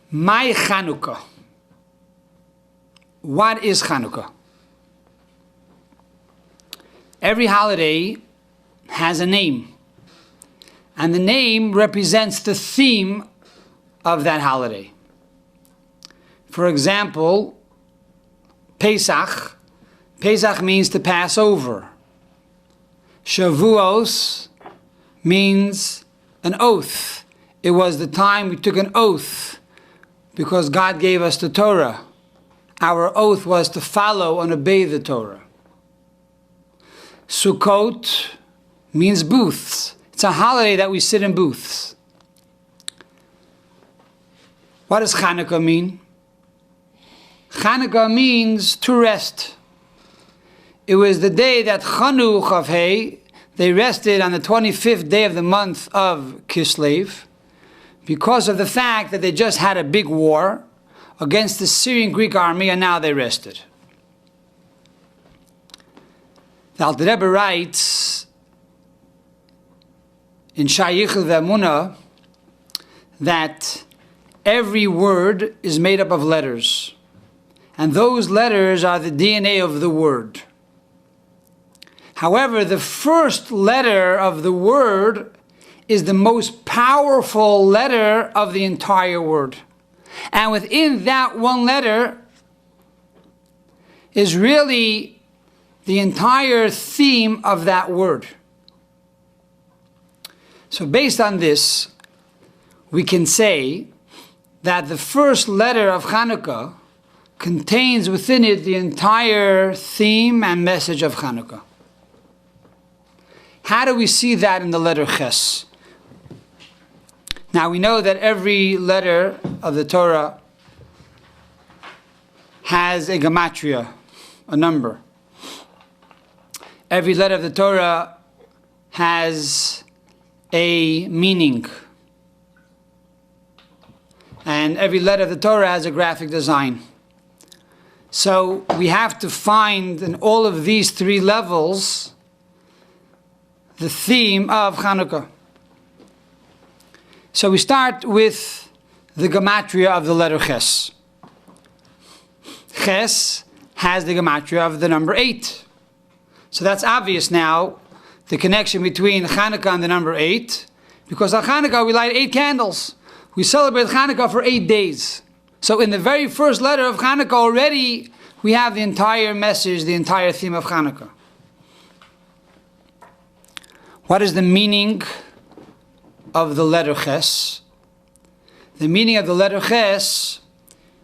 My Chanukah. What is Chanukah? Every holiday has a name, and the name represents the theme of that holiday. For example, Pesach. Pesach means to pass over. Shavuos means an oath. It was the time we took an oath because God gave us the Torah. Our oath was to follow and obey the Torah. Sukkot means booths. It's a holiday that we sit in booths. What does Chanukah mean? Chanukah means to rest. It was the day that Chanukah, they rested on the 25th day of the month of Kislev because of the fact that they just had a big war against the Syrian Greek army, and now they rested. The Alter Rebbe writes in Shayichel V'Emunah that every word is made up of letters, and those letters are the DNA of the word. However, the first letter of the word is the most powerful letter of the entire word. And within that one letter is really the entire theme of that word. So based on this, we can say that the first letter of Chanukah contains within it the entire theme and message of Chanukah. How do we see that in the letter Ches? Now we know that every letter of the Torah has a gematria, a number. Every letter of the Torah has a meaning. And every letter of the Torah has a graphic design. So we have to find in all of these three levels the theme of Chanukah. So we start with the gematria of the letter Ches. Ches has the gematria of the number 8. So that's obvious now, the connection between Chanukah and the number 8, because on Chanukah we light 8 candles. We celebrate Chanukah for 8 days. So in the very first letter of Chanukah already, we have the entire message, the entire theme of Chanukah. What is the meaning of the letter Ches? The meaning of the letter Ches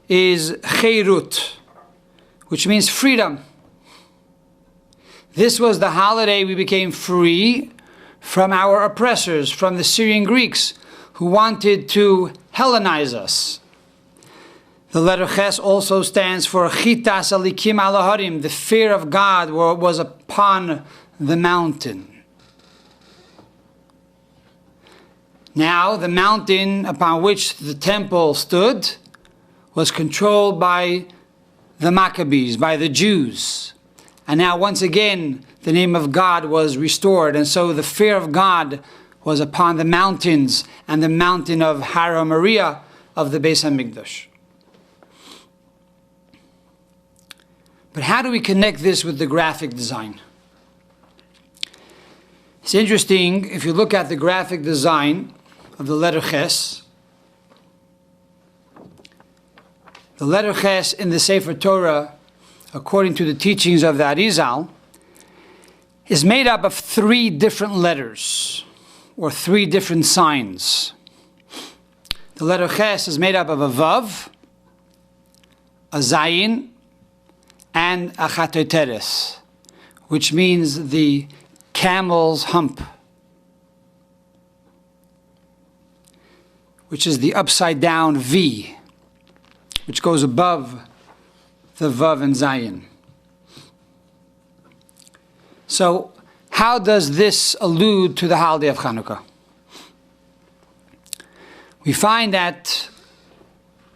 is Cheirut, which means freedom. This was the holiday we became free from our oppressors, from the Syrian Greeks who wanted to Hellenize us. The letter Ches also stands for Chitas Alikim Alaharim, the fear of God was upon the mountain. Now, the mountain upon which the temple stood was controlled by the Maccabees, by the Jews. And now, once again, the name of God was restored. And so the fear of God was upon the mountains and the mountain of Har Moriah of the Beis HaMikdash. But how do we connect this with the graphic design? It's interesting, if you look at the graphic design of the letter Ches. The letter Ches in the Sefer Torah, according to the teachings of the Arizal, is made up of 3 different letters, or 3 different signs. The letter Ches is made up of a Vav, a Zayin, and a Chatoteres, which means the camel's hump, which is the upside down V, which goes above the Vav and Zayin. So, how does this allude to the holiday of Chanukah? We find that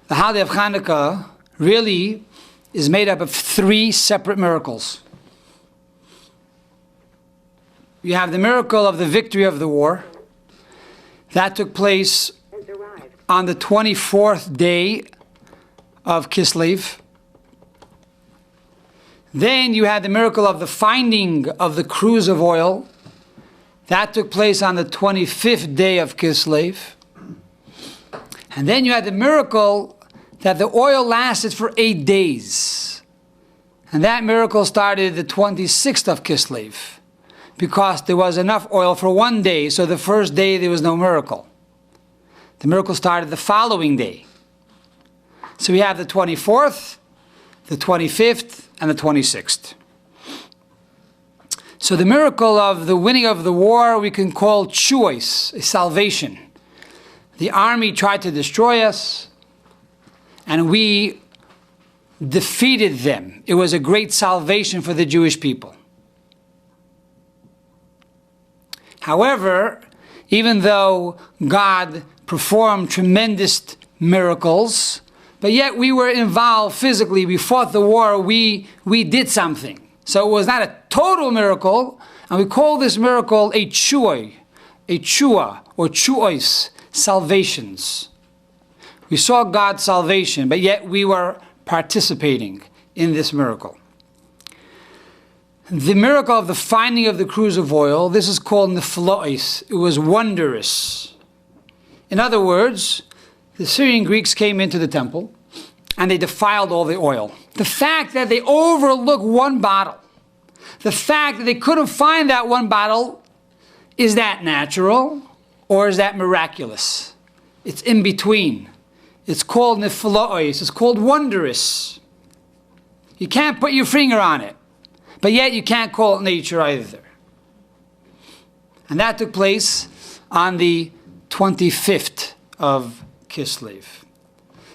the holiday of Chanukah really is made up of 3 separate miracles. You have the miracle of the victory of the war. That took place on the 24th day of Kislev. Then you had the miracle of the finding of the cruse of oil. That took place on the 25th day of Kislev. And then you had the miracle that the oil lasted for 8 days. And that miracle started the 26th of Kislev, because there was enough oil for 1 day, so the first day there was no miracle. The miracle started the following day. So we have the 24th, the 25th, and the 26th. So the miracle of the winning of the war we can call choice, a salvation. The army tried to destroy us, and we defeated them. It was a great salvation for the Jewish people. However, even though God performed tremendous miracles, but yet we were involved physically, we fought the war, we did something. So it was not a total miracle, and we call this miracle a chua, or chuos, salvations. We saw God's salvation, but yet we were participating in this miracle. The miracle of the finding of the cruse of oil, this is called neflois. It was wondrous. In other words, the Syrian Greeks came into the temple and they defiled all the oil. The fact that they overlooked one bottle, the fact that they couldn't find that one bottle, is that natural or is that miraculous? It's in between. It's called neflois. It's called wondrous. You can't put your finger on it. But yet you can't call it nature either. And that took place on the 25th of Kislev.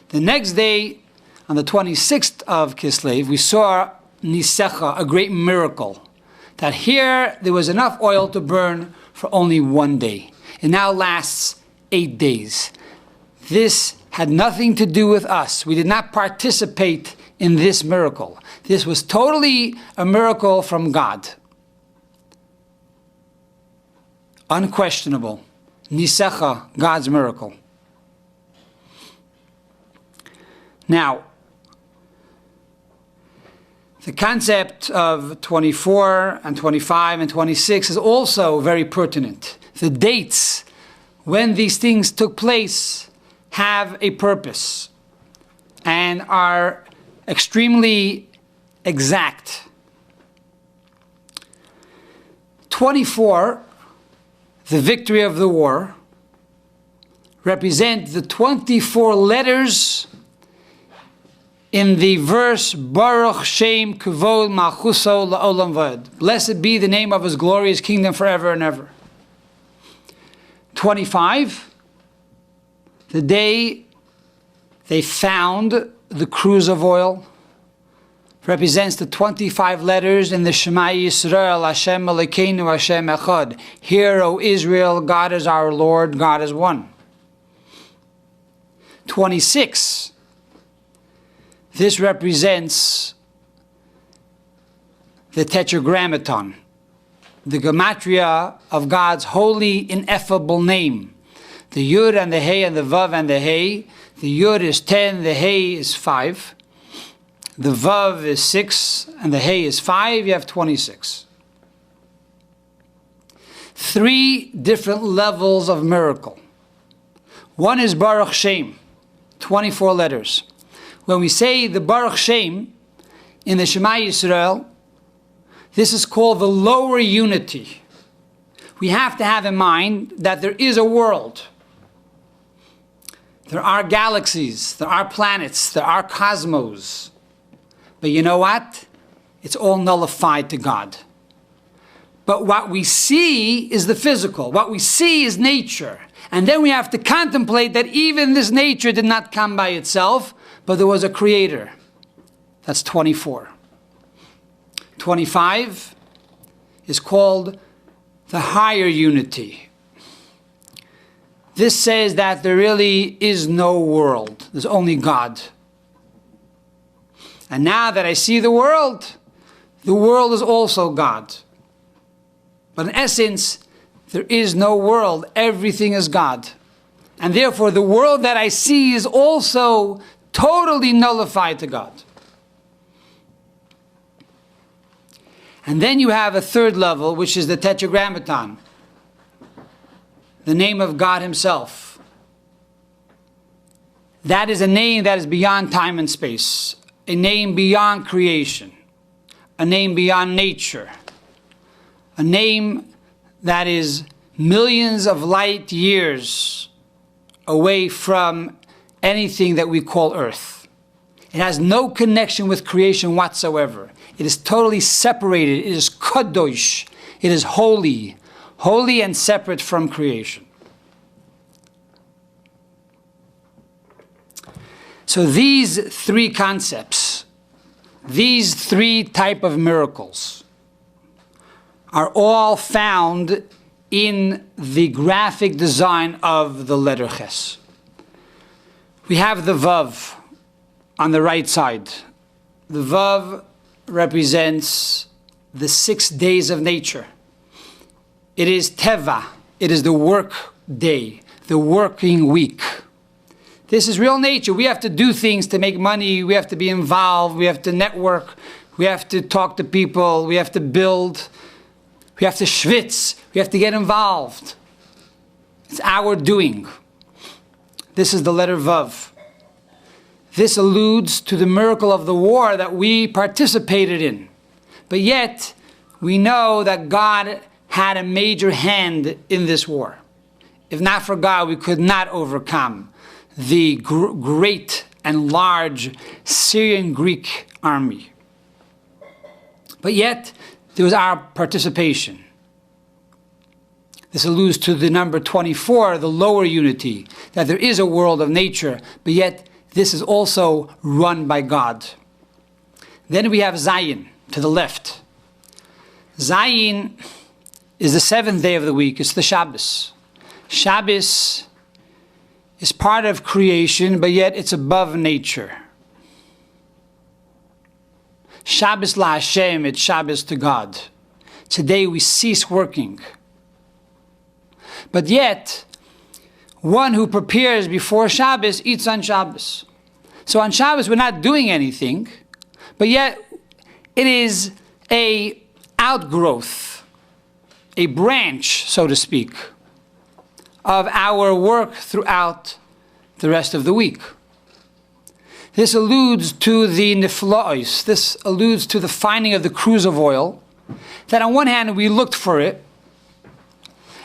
The next day, on the 26th of Kislev, we saw Nisecha, a great miracle. That here there was enough oil to burn for only 1 day. It now lasts 8 days. This had nothing to do with us. We did not participate in this miracle. This was totally a miracle from God. Unquestionable. Nisecha, God's miracle. Now, the concept of 24 and 25 and 26 is also very pertinent. The dates when these things took place have a purpose and are extremely exact. 24, the victory of the war, represent the 24 letters in the verse Baruch Shem Kavod Malchuso La'olam Vad. Blessed be the name of his glorious kingdom forever and ever. 25, the day they found the cruse of oil, represents the 25 letters in the Shema Yisrael, Hashem Elokeinu, Hashem Echad. Hear, O Israel, God is our Lord, God is one. 26, this represents the Tetragrammaton, the gematria of God's holy, ineffable name. The Yud and the Hey and the Vav and the Hey. The Yud is 10, the Hey is 5. The Vav is 6, and the Hey is 5. You have 26. 3 different levels of miracle. One is Baruch Shem, 24 letters. When we say the Baruch Shem in the Shema Yisrael, this is called the lower unity. We have to have in mind that there is a world. There are galaxies, there are planets, there are cosmos. But you know what? It's all nullified to God. But what we see is the physical. What we see is nature. And then we have to contemplate that even this nature did not come by itself, but there was a creator. That's 24. 25 is called the higher unity. This says that there really is no world. There's only God. And now that I see the world is also God. But in essence, there is no world. Everything is God. And therefore, the world that I see is also totally nullified to God. And then you have a third level, which is the Tetragrammaton, the name of God himself. That is a name that is beyond time and space, a name beyond creation, a name beyond nature, a name that is millions of light years away from anything that we call earth. It has no connection with creation whatsoever. It is totally separated. It is kadosh. It is holy. Holy and separate from creation. So these three concepts, these three type of miracles, are all found in the graphic design of the letter Ches. We have the Vav on the right side. The Vav represents the 6 days of nature. It is Teva. It is the work day, the working week. This is real nature. We have to do things to make money. We have to be involved. We have to network. We have to talk to people. We have to build. We have to schwitz. We have to get involved. It's our doing. This is the letter Vav. This alludes to the miracle of the war that we participated in. But yet, we know that God had a major hand in this war. If not for God, we could not overcome the great and large Syrian Greek army. But yet, there was our participation. This alludes to the number 24, the lower unity, that there is a world of nature, but yet this is also run by God. Then we have Zayin to the left. Zayin is the 7th day of the week. It's the Shabbos. Shabbos is part of creation, but yet it's above nature. Shabbos la Hashem, it's Shabbos to God. Today we cease working. But yet, one who prepares before Shabbos eats on Shabbos. So on Shabbos we're not doing anything, but yet it is an outgrowth, a branch, so to speak, of our work throughout the rest of the week. This alludes to the nifla'os. This alludes to the finding of the cruse of oil, that on one hand we looked for it,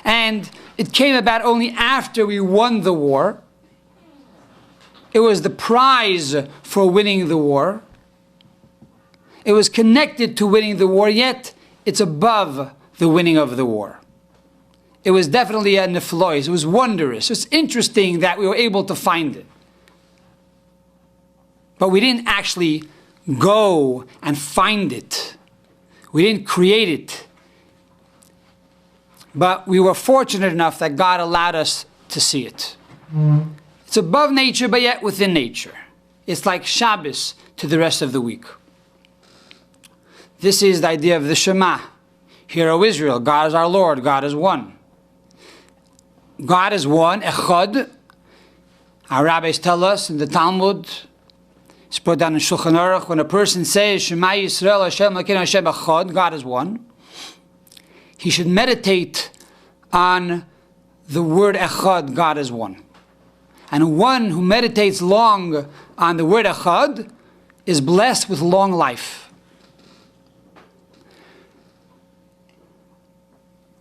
and it came about only after we won the war. It was the prize for winning the war. It was connected to winning the war, yet it's above the winning of the war. It was definitely a niflois. It was wondrous. It's interesting that we were able to find it. But we didn't actually go and find it. We didn't create it. But we were fortunate enough that God allowed us to see it. It's above nature, but yet within nature. It's like Shabbos to the rest of the week. This is the idea of the Shema. Hear, O Israel, God is our Lord, God is one. God is one, Echad. Our rabbis tell us in the Talmud, it's put down in Shulchan Aruch, when a person says, Shema Yisrael, Hashem Elokeinu Hashem Echad, God is one, he should meditate on the word Echad, God is one. And one who meditates long on the word Echad is blessed with long life.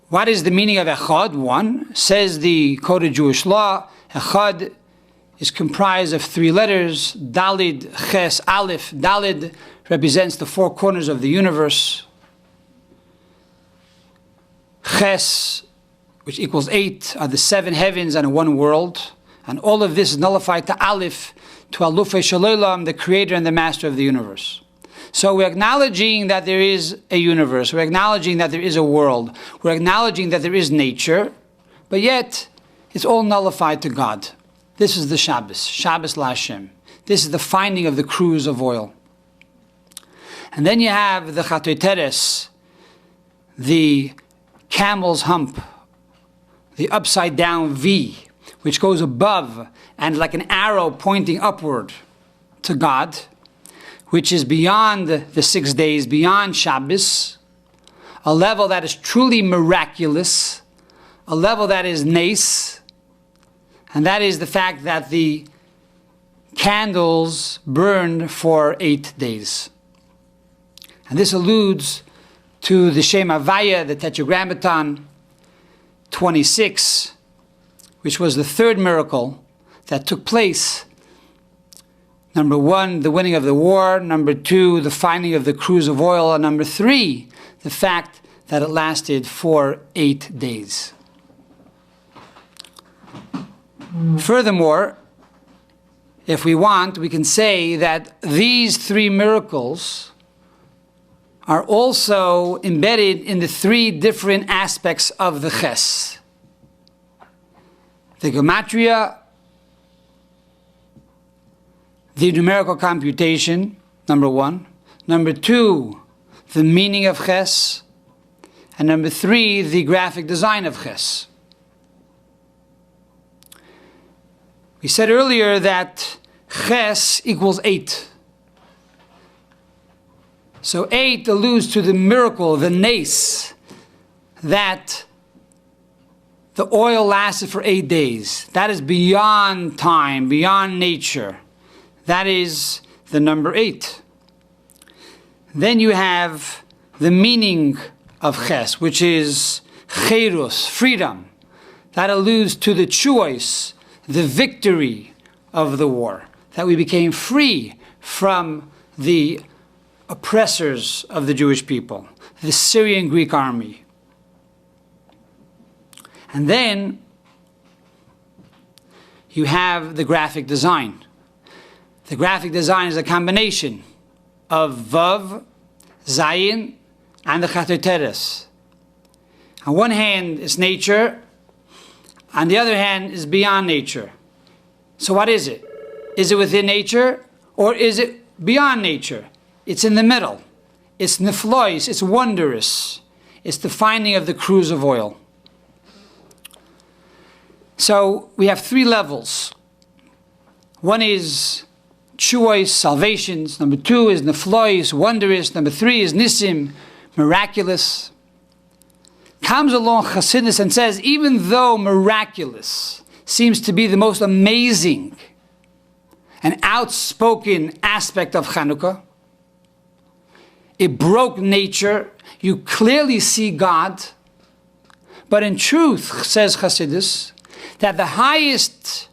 What is the meaning of Echad? One, says the Code of Jewish Law, Echad is comprised of 3 letters, Dalid, Ches, Aleph. Dalid represents the 4 corners of the universe. Ches, which equals 8, are the 7 heavens and 1 world. And all of this is nullified to Aleph, to Alufei Shalolam, the creator and the master of the universe. So we're acknowledging that there is a universe. We're acknowledging that there is a world. We're acknowledging that there is nature. But yet, it's all nullified to God. This is the Shabbos. Shabbos la Hashem. This is the finding of the cruse of oil. And then you have the Chatoteres, the camel's hump, the upside down V, which goes above and like an arrow pointing upward to God, which is beyond the 6 days, beyond Shabbos, a level that is truly miraculous, a level that is nes, and that is the fact that the candles burned for 8 days. And this alludes to the Shem Havaya, the Tetragrammaton 26, which was the third miracle that took place. Number 1, the winning of the war. Number 2, the finding of the cruse of oil. And number 3, the fact that it lasted for 8 days. Furthermore, if we want, we can say that these 3 miracles are also embedded in the 3 different aspects of the ches. The gematria, the numerical computation, number 1. Number 2, the meaning of ches. And number 3, the graphic design of ches. We said earlier that ches equals 8. So 8 alludes to the miracle, the nes, that the oil lasted for 8 days. That is beyond time, beyond nature. That is the number 8. Then you have the meaning of ches, which is cherus, freedom. That alludes to the choice, the victory of the war, that we became free from the oppressors of the Jewish people, the Syrian Greek army. And then you have the graphic design. The graphic design is a combination of Vav, Zayin, and the Chatoteres. On one hand is nature, on the other hand is beyond nature. So what is it? Is it within nature, or is it beyond nature? It's in the middle. It's neflois, it's wondrous. It's the finding of the cruse of oil. So we have 3 levels. One is choice, salvations. Number 2 is neflois, wondrous. Number 3 is nisim, miraculous. Comes along Chassidus and says, even though miraculous seems to be the most amazing and outspoken aspect of Chanukah, it broke nature. You clearly see God. But in truth, says Chassidus, that the highest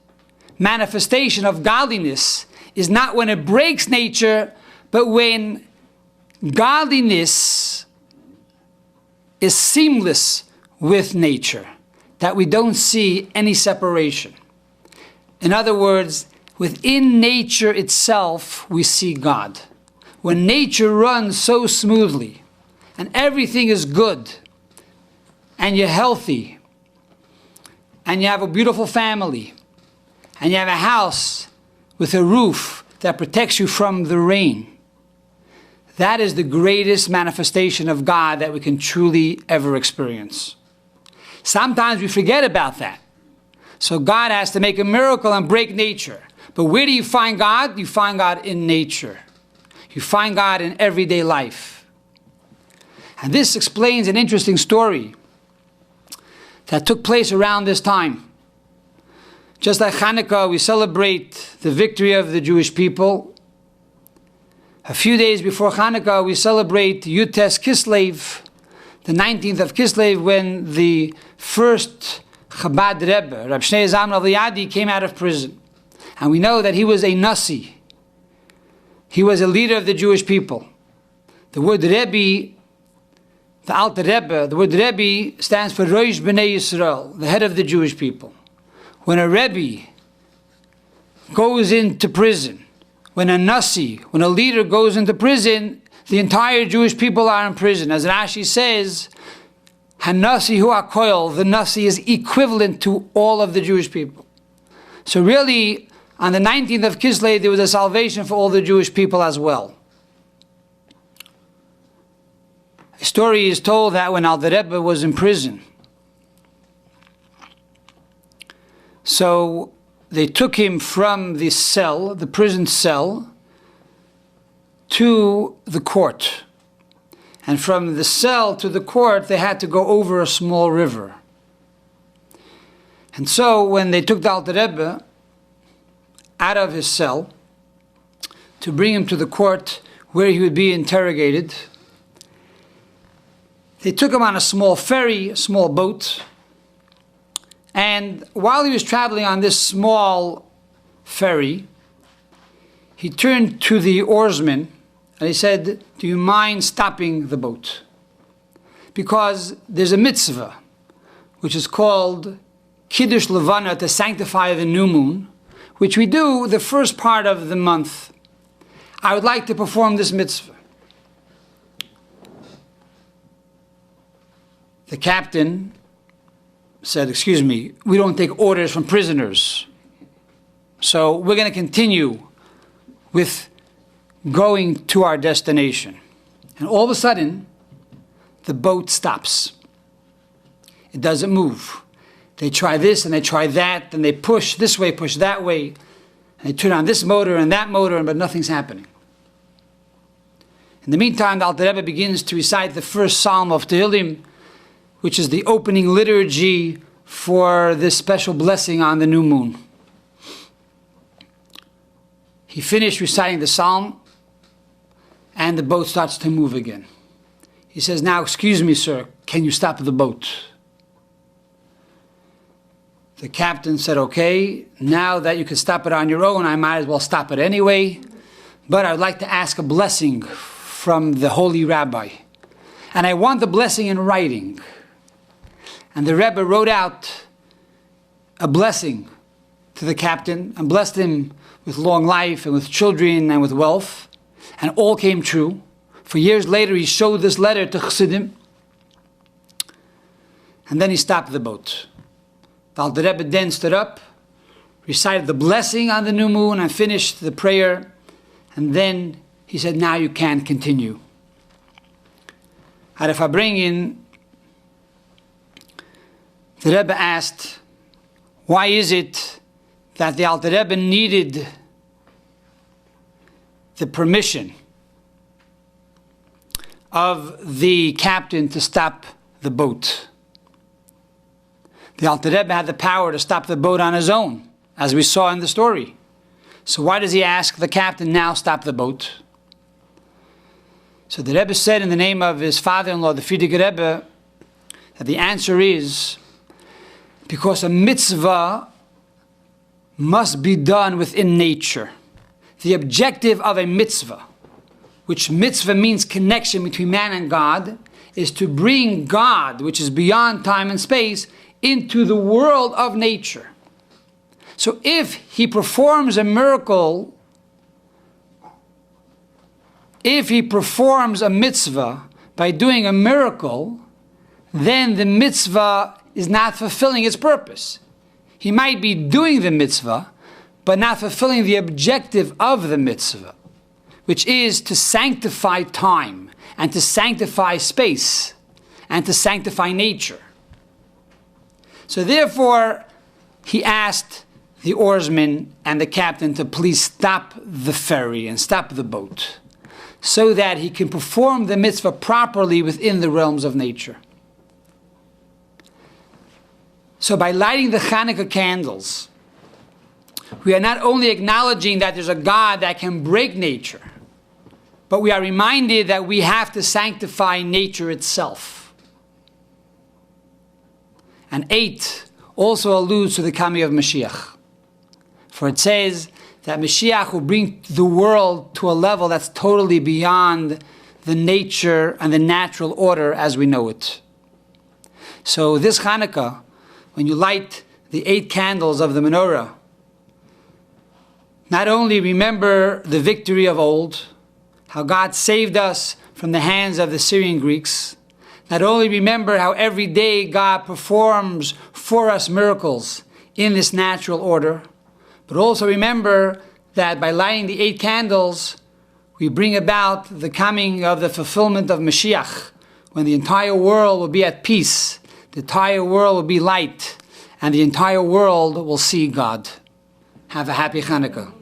manifestation of godliness is not when it breaks nature, but when godliness is seamless with nature, that we don't see any separation. In other words, within nature itself, we see God. When nature runs so smoothly, and everything is good, and you're healthy, and you have a beautiful family, and you have a house with a roof that protects you from the rain, that is the greatest manifestation of God that we can truly ever experience. Sometimes we forget about that. So God has to make a miracle and break nature. But where do you find God? You find God in nature. You find God in everyday life. And this explains an interesting story that took place around this time. Just like Chanukah, we celebrate the victory of the Jewish people. A few days before Chanukah, we celebrate Yutes Kislev, the 19th of Kislev, when the first Chabad Rebbe, Rabbi Aaron L, came out of prison. And we know that he was a Nasi. He was a leader of the Jewish people. The word Rebbe, the Alter Rebbe, the word Rebbe stands for Rosh B'nai Yisrael, the head of the Jewish people. When a Rebbe goes into prison, when a Nasi, when a leader goes into prison, the entire Jewish people are in prison. As Rashi says, Hanasi hu hakoil, the Nasi is equivalent to all of the Jewish people. So really, on the 19th of Kislev, there was a salvation for all the Jewish people as well. story is told that when Alter Rebbe was in prison, so they took him from the cell, the prison cell, to the court. And from the cell to the court, they had to go over a small river. And so when they took the Alter Rebbe out of his cell to bring him to the court where he would be interrogated, they took him on a small ferry, a small boat. And while he was traveling on this small ferry, he turned to the oarsman and he said, "Do you mind stopping the boat? Because there's a mitzvah, which is called Kiddush Levana, to sanctify the new moon, which we do the first part of the month. I would like to perform this mitzvah." The captain said, "Excuse me, we don't take orders from prisoners. So we're going to continue with going to our destination." And all of a sudden, the boat stops. It doesn't move. They try this and they try that, and they push this way, push that way, and they turn on this motor and that motor, but nothing's happening. In the meantime, the Alter Rebbe begins to recite the first psalm of Tehillim, which is the opening liturgy for this special blessing on the new moon. He finished reciting the psalm, and the boat starts to move again. He says, "Now, excuse me, sir, can you stop the boat?" The captain said, "Okay, now that you can stop it on your own, I might as well stop it anyway, but I would like to ask a blessing from the holy rabbi, and I want the blessing in writing." And the Rebbe wrote out a blessing to the captain and blessed him with long life and with children and with wealth. And all came true. For years later, he showed this letter to Chassidim. And then he stopped the boat. The Alter Rebbe then stood up, recited the blessing on the new moon, and finished the prayer. And then he said, "Now you can continue." At a in, the Rebbe asked, why is it that the Alter Rebbe needed the permission of the captain to stop the boat? The Alter Rebbe had the power to stop the boat on his own, as we saw in the story. So why does he ask the captain now stop the boat? So the Rebbe said in the name of his father-in-law, the Frierdiker Rebbe, that the answer is because a mitzvah must be done within nature. The objective of a mitzvah, which mitzvah means connection between man and God, is to bring God, which is beyond time and space, into the world of nature. So if he performs a miracle, if he performs a mitzvah by doing a miracle, then the mitzvah is not fulfilling its purpose. He might be doing the mitzvah, but not fulfilling the objective of the mitzvah, which is to sanctify time and to sanctify space and to sanctify nature. So therefore, he asked the oarsman and the captain to please stop the ferry and stop the boat so that he can perform the mitzvah properly within the realms of nature. So by lighting the Chanukah candles, we are not only acknowledging that there's a God that can break nature, but we are reminded that we have to sanctify nature itself. And 8 also alludes to the coming of Mashiach. For it says that Mashiach will bring the world to a level that's totally beyond the nature and the natural order as we know it. So this Chanukah, when you light the 8 candles of the menorah, not only remember the victory of old, how God saved us from the hands of the Syrian Greeks, not only remember how every day God performs for us miracles in this natural order, but also remember that by lighting the 8 candles, we bring about the coming of the fulfillment of Mashiach, when the entire world will be at peace, the entire world will be light, and the entire world will see God. Have a happy Chanukah.